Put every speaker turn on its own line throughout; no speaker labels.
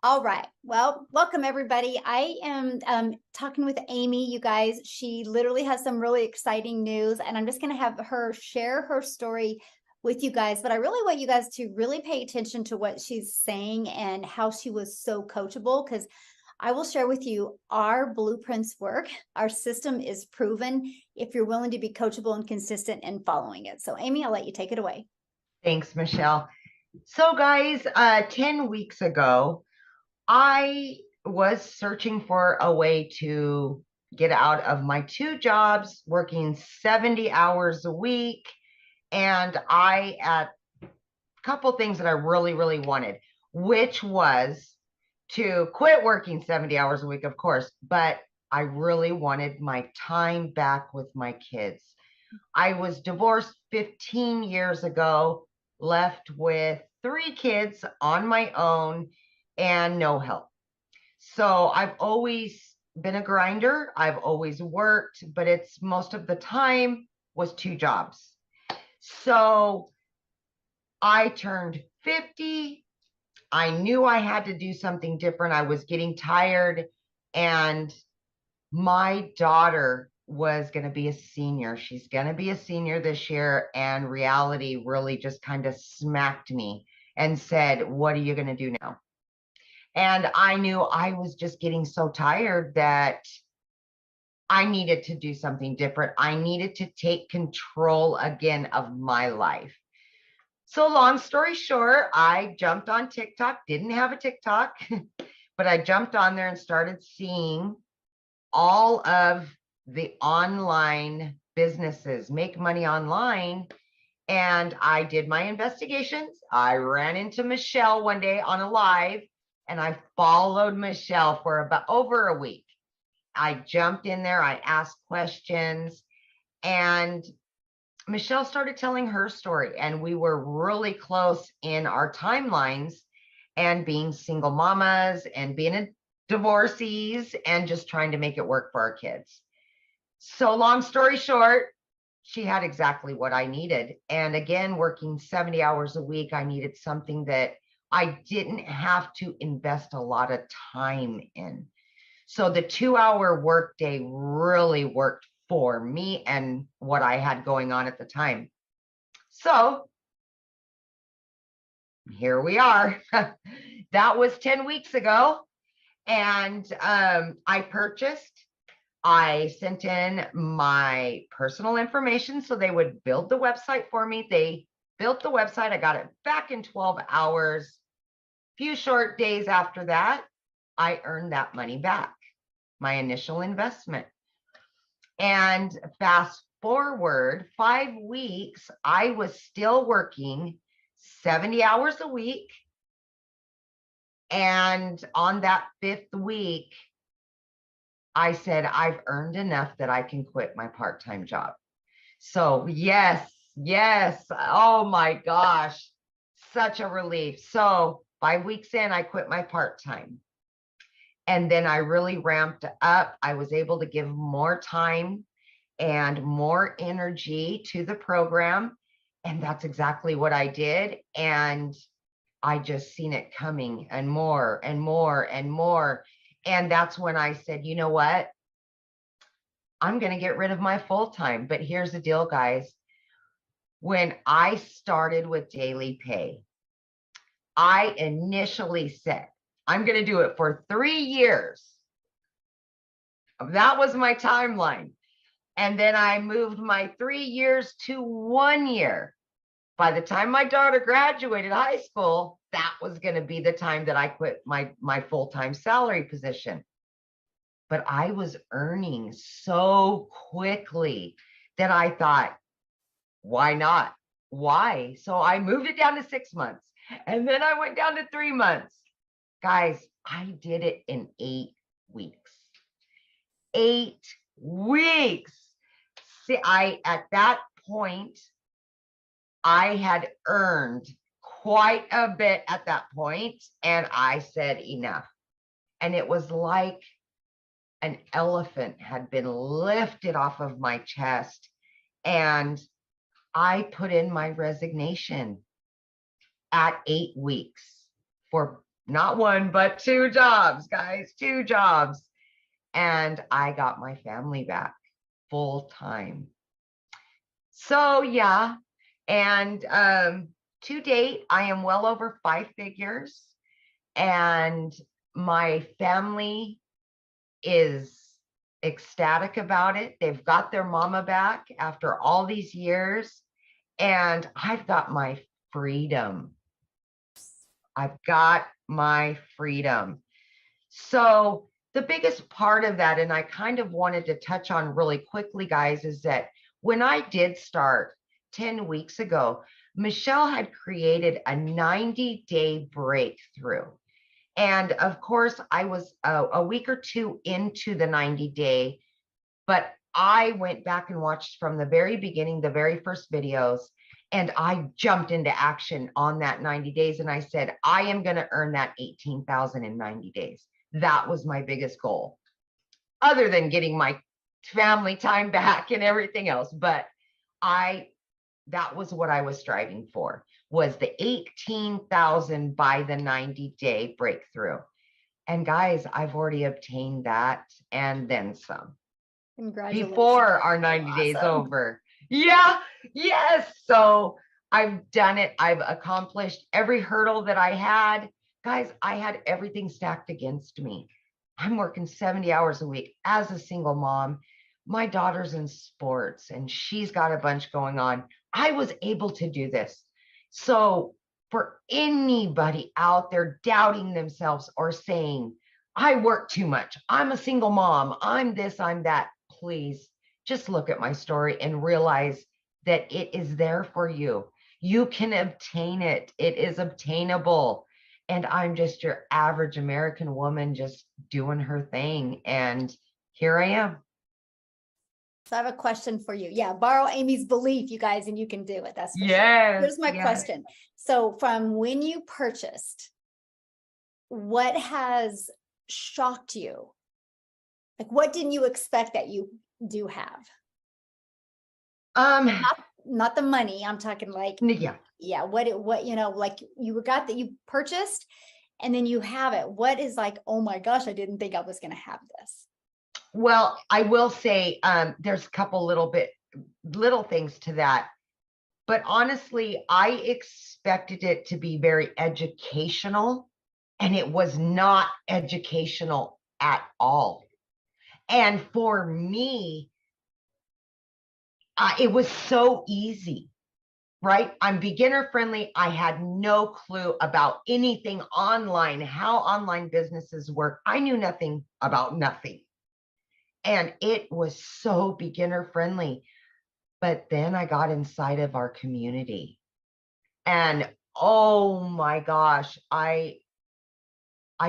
All right. Well, welcome everybody. I am talking with Amy, you guys. She literally has some really exciting news, and I'm just going to have her share her story with you guys. But I really want you guys to really pay attention to what she's saying and how she was so coachable, because I will share with you our blueprints work. Our system is proven if you're willing to be coachable and consistent in following it. So, Amy, I'll let you take it away.
Thanks, Michelle. So guys, 10 weeks ago, I was searching for a way to get out of my two jobs, working 70 hours a week. And I had a couple things that I really, really wanted, which was to quit working 70 hours a week, of course, but I really wanted my time back with my kids. I was divorced 15 years ago, left with 3 kids on my own and no help. So I've always been a grinder. I've always worked, but it's most of the time was 2 jobs. So I turned 50. I knew I had to do something different. I was getting tired, and my daughter was going to be a senior. She's going to be a senior this year, and reality really just kind of smacked me and said, "What are you going to do now?" And I knew I was just getting so tired that I needed to do something different. I needed to take control again of my life. So long story short, I jumped on TikTok, didn't have a TikTok, but I jumped on there and started seeing all of the online businesses make money online. And I did my investigations. I ran into Michelle one day on a live, and I followed Michelle for about over a week. I jumped in there, I asked questions, and Michelle started telling her story, and we were really close in our timelines, and being single mamas and being divorcees and just trying to make it work for our kids. So long story short, she had exactly what I needed. And again, working 70 hours a week, I needed something that I didn't have to invest a lot of time in. So the 2-hour workday really worked for me and what I had going on at the time. So here we are. That was 10 weeks ago. And I sent in my personal information so they would build the website for me. They built the website. I got it back in 12 hours. Few short days after that, I earned that money back, my initial investment. And fast forward 5 weeks, I was still working 70 hours a week. And on that 5th week, I said, I've earned enough that I can quit my part-time job. So yes. Oh my gosh, such a relief. So 5 weeks in, I quit my part-time. And then I really ramped up. I was able to give more time and more energy to the program. And that's exactly what I did. And I just seen it coming, and more and more and more. And that's when I said, you know what? I'm going to get rid of my full-time. But here's the deal, guys. When I started with Daily Pay, I initially said, I'm going to do it for 3 years. That was my timeline. And then I moved my 3 years to 1 year. By the time my daughter graduated high school, that was going to be the time that I quit my full-time salary position. But I was earning so quickly that I thought, why not? Why? So I moved it down to 6 months, and then I went down to 3 months. Guys, I did it in 8 weeks. 8 weeks. See, at that point, I had earned quite a bit at that point, and I said enough. And it was like an elephant had been lifted off of my chest, and I put in my resignation. at 8 weeks for not one, but 2 jobs, guys, 2 jobs. And I got my family back full time. So yeah. And to date, I am well over 5 figures, and my family is ecstatic about it. They've got their mama back after all these years, and I've got my freedom. I've got my freedom. So the biggest part of that, and I kind of wanted to touch on really quickly, guys, is that when I did start 10 weeks ago, Michelle had created a 90-day breakthrough. And of course, I was a week or 2 into the 90-day, but I went back and watched from the very beginning, the very first videos, and I jumped into action on that 90 days. And I said, I am going to earn that 18,000 in 90 days. That was my biggest goal, other than getting my family time back and everything else. But that was what I was striving for, was the 18,000 by the 90-day breakthrough. And guys, I've already obtained that and then some.
Congratulations.
Before our 90 days over. Yeah, yes. So I've done it. I've accomplished every hurdle that I had. Guys, I had everything stacked against me. I'm working 70 hours a week as a single mom. My daughter's in sports and she's got a bunch going on. I was able to do this. So for anybody out there doubting themselves or saying, I work too much, I'm a single mom, I'm this, I'm that, please just look at my story and realize that it is there for you. You can obtain it. It is obtainable. And I'm just your average American woman just doing her thing. And here I am.
So I have a question for you. Yeah, borrow Amy's belief, you guys, and you can do it. That's for sure.
Yes.
Here's my question. So from when you purchased, what has shocked you? Like, what didn't you expect that you do have? Not the money. I'm talking like, yeah. What, you know, like you got that you purchased and then you have it. What is like, oh my gosh, I didn't think I was going to have this.
Well, I will say there's a couple little things to that. But honestly, I expected it to be very educational, and it was not educational at all. And for me, it was so easy, right? I'm beginner friendly. I had no clue about anything online, how online businesses work. I knew nothing about nothing. And it was so beginner friendly. But then I got inside of our community and oh my gosh, I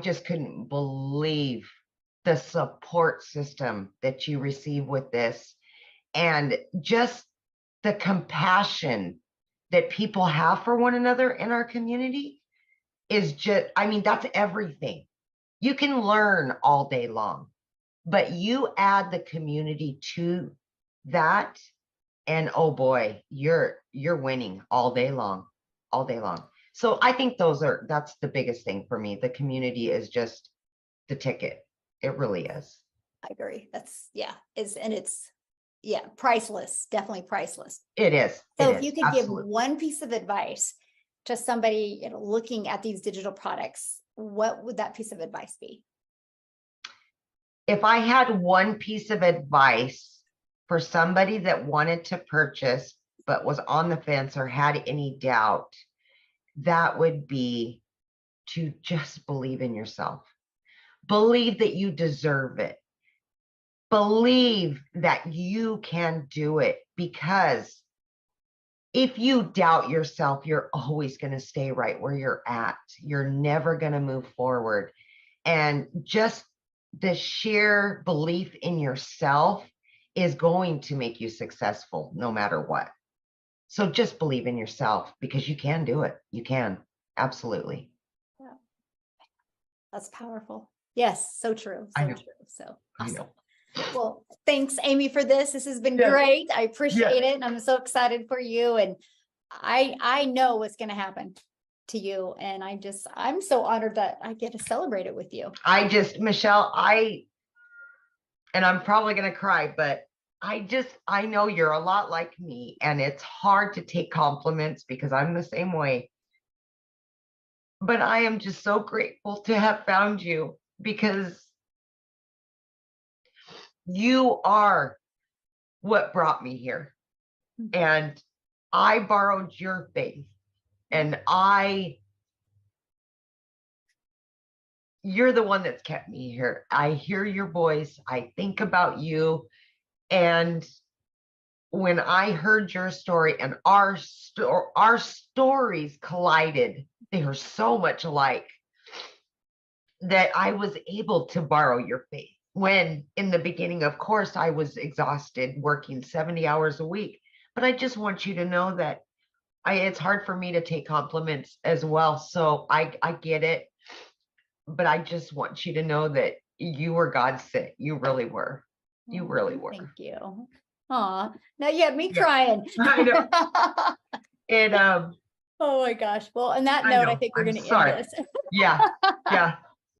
just couldn't believe the support system that you receive with this, and just the compassion that people have for one another in our community is just, I mean, that's everything. You can learn all day long, but you add the community to that, and oh boy, you're winning all day long, all day long. So I think that's the biggest thing for me. The community is just the ticket. It really is.
I agree. That's priceless, definitely priceless.
It is.
So if you could give one piece of advice to somebody, you know, looking at these digital products, what would that piece of advice be?
If I had one piece of advice for somebody that wanted to purchase but was on the fence or had any doubt, that would be to just believe in yourself. Believe that you deserve it. Believe that you can do it, because if you doubt yourself, you're always going to stay right where you're at. You're never going to move forward. And just the sheer belief in yourself is going to make you successful no matter what. So just believe in yourself, because you can do it. You can. Absolutely.
Yeah. That's powerful. Yes. So true. So true. So awesome. I know. Well, thanks, Amy, for this. This has been great. I appreciate it. And I'm so excited for you. And I know what's going to happen. to you. And I'm so honored that I get to celebrate it with you.
Michelle, and I'm probably going to cry, but I know you're a lot like me, and it's hard to take compliments because I'm the same way. But I am just so grateful to have found you, because you are what brought me here. And I borrowed your faith, and you're the one that's kept me here. I hear your voice. I think about you. And when I heard your story and our stories collided, they are so much alike, that I was able to borrow your faith. When in the beginning, of course, I was exhausted working 70 hours a week. But I just want you to know that it's hard for me to take compliments as well. So I get it. But I just want you to know that you were God sent. You really were. You really were.
Thank you. Aw, now you have me
Yeah.
crying.
I know. And
Oh my gosh. Well, on that
I
note, I
know.
think we're
I'm
going to end
sorry.
this.
Yeah. Yeah.